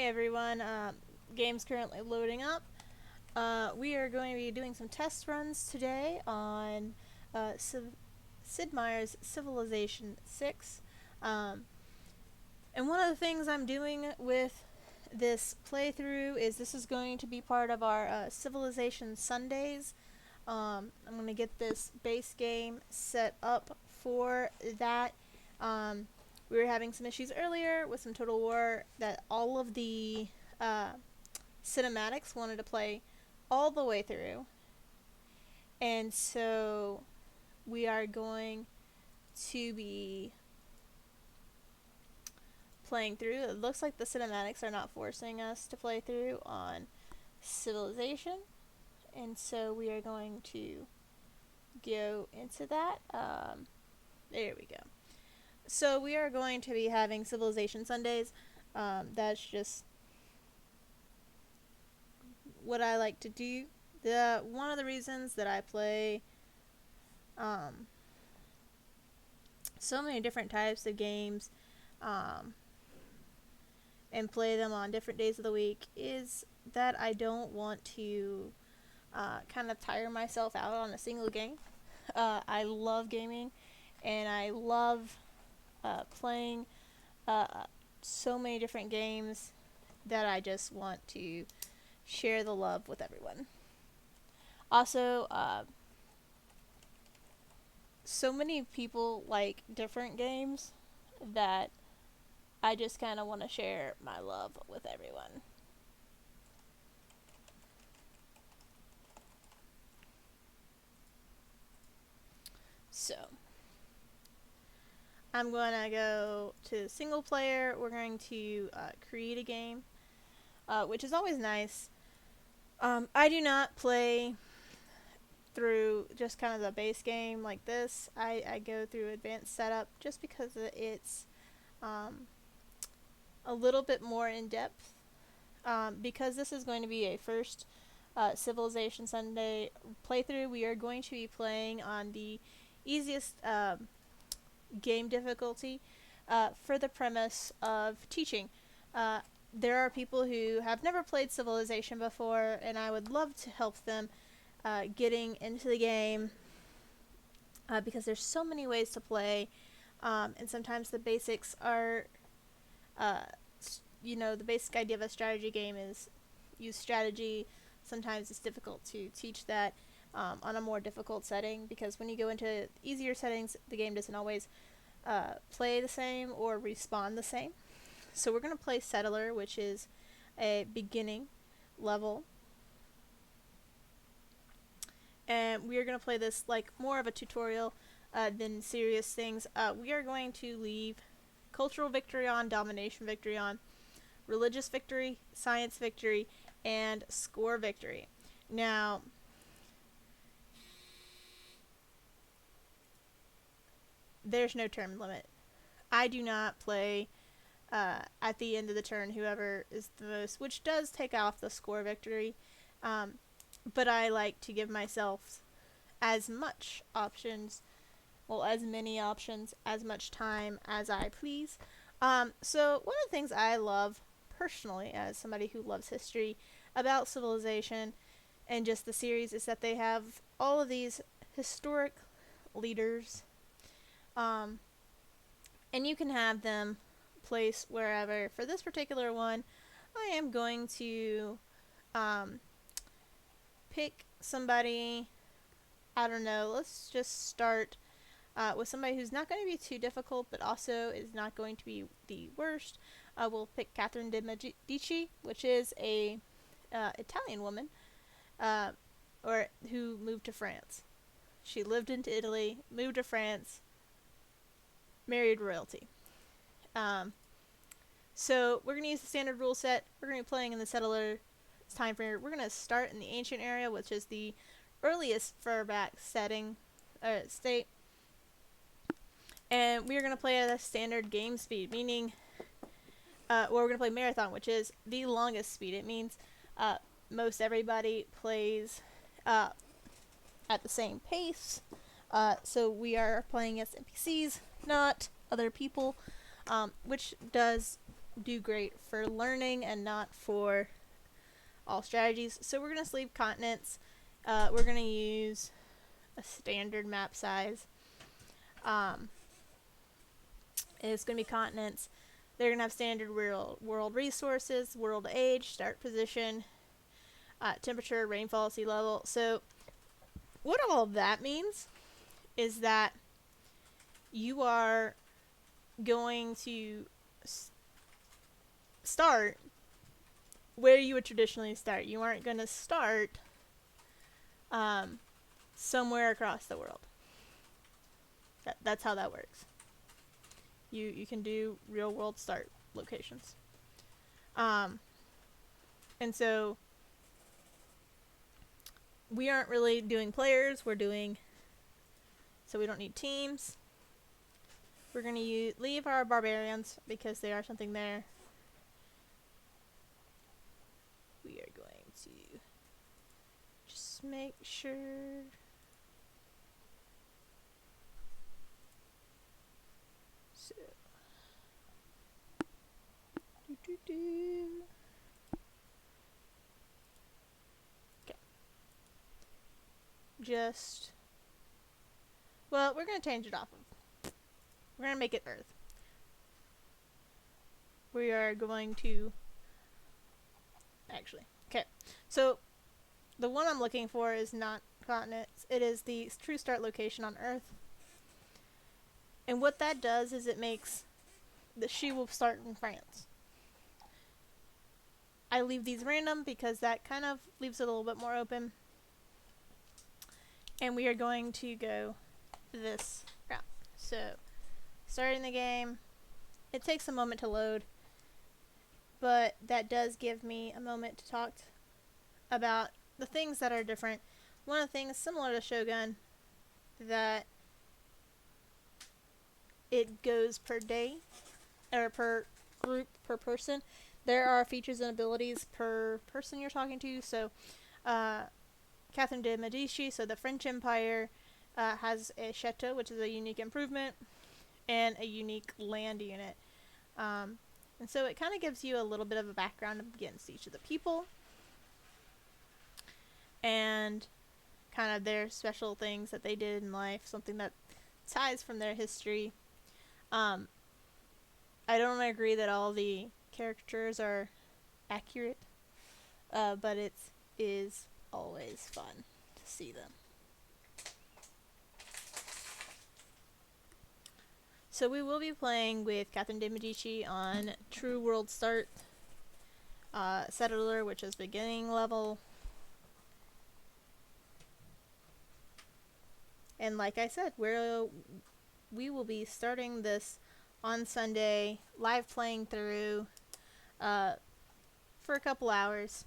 everyone. Game's currently loading up. We are going to be doing some test runs today on Sid Meier's Civilization 6. Um, and one of the things I'm doing with this playthrough is this is going to be part of our Civilization Sundays. I'm going to get this base game set up for that. We were having some issues earlier with some Total War that all of the uh, cinematics wanted to play all the way through. And so we are going to be playing through. It looks like the cinematics are not forcing us to play through on Civilization. And so we are going to go into that. There we go. So we are going to be having Civilization Sundays. That's just what I like to do. One of the reasons that I play so many different types of games and play them on different days of the week is that I don't want to kind of tire myself out on a single game. I love gaming and I love playing so many different games that I just want to share the love with everyone. Also, so many people like different games that I just kind of want to share my love with everyone. So, I'm going to go to single player. We're going to create a game, which is always nice. I do not play through just kind of the base game like this. I go through advanced setup just because it's a little bit more in depth. Because this is going to be a first Civilization Sunday playthrough, we are going to be playing on the easiest game difficulty for the premise of teaching. There are people who have never played Civilization before, and I would love to help them getting into the game because there's so many ways to play, and sometimes the basics are, the basic idea of a strategy game is use strategy. Sometimes it's difficult to teach that on a more difficult setting because when you go into easier settings, the game doesn't always play the same or respawn the same. So we're going to play Settler, which is a beginning level. And we are going to play this like more of a tutorial than serious things. We are going to leave cultural victory on, domination victory on, religious victory, science victory, and score victory. Now, there's no turn limit. I do not play at the end of the turn whoever is the most, which does take off the score victory. But I like to give myself as much options, as many options, as much time as I please. So one of the things I love personally as somebody who loves history about Civilization and just the series is that they have all of these historic leaders, and you can have them place wherever. For this particular one, I am going to pick somebody, I don't know, let's just start with somebody who's not going to be too difficult, but also is not going to be the worst. We'll pick Catherine de Medici, which is a Italian woman, or who moved to France. She lived into Italy, moved to France, married royalty. So we're going to use the standard rule set. We're going to be playing in the settler time frame. We're going to start in the ancient area, which is the earliest furback setting state. And we're going to play at a standard game speed, meaning we're going to play marathon, which is the longest speed. It means most everybody plays at the same pace. So we are playing as NPCs, not other people, which does do great for learning and not for all strategies. So we're going to sleeve continents. We're going to use a standard map size. It's going to be continents. They're going to have standard world resources, world age, start position, temperature, rainfall, sea level. So what all of that means is that you are going to start where you would traditionally start. You aren't going to start somewhere across the world. That's how that works. You can do real world start locations. And so we aren't really doing players. So we don't need teams. We're going to leave our barbarians because they are something there. We are going to just make sure. So. Okay. Well, we're going to change it off of. We're going to make it Earth. We are going to. Actually. Okay. So, the one I'm looking for is not continents. It is the true start location on Earth. And what that does is it makes that she will start in France. I leave these random because that kind of leaves it a little bit more open. And we are going to go this route. So, starting the game, it takes a moment to load, but that does give me a moment to talk about the things that are different. One of the things similar to Shogun, that it goes per day, or per group, per person. There are features and abilities per person you're talking to. So, Catherine de Medici, so the French Empire, has a chateau, which is a unique improvement, and a unique land unit. And so it kind of gives you a little bit of a background against each of the people, and kind of their special things that they did in life, something that ties from their history. I don't agree that all the caricatures are accurate, but it is always fun to see them. So we will be playing with Catherine de Medici on True World Start, Settler, which is beginning level. And like I said, we will be starting this on Sunday, live playing through for a couple hours,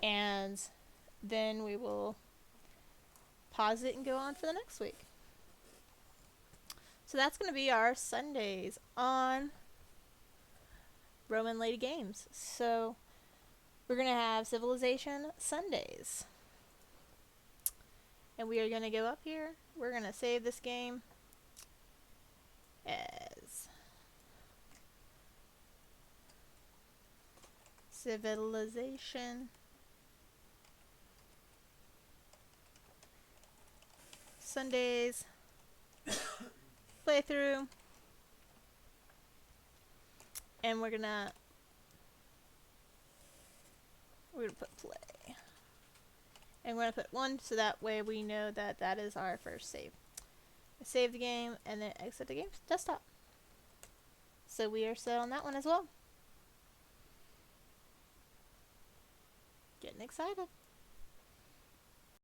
and then we will pause it and go on for the next week. So that's going to be our Sundays on Roman Lady Games. So we're going to have Civilization Sundays. And we are going to go up here. We're going to save this game as Civilization Sundays playthrough. And we're gonna put play. And we're gonna put 1 so that way we know that that is our first save. I save the game and then exit the game desktop. So we are set on that one as well. Getting excited.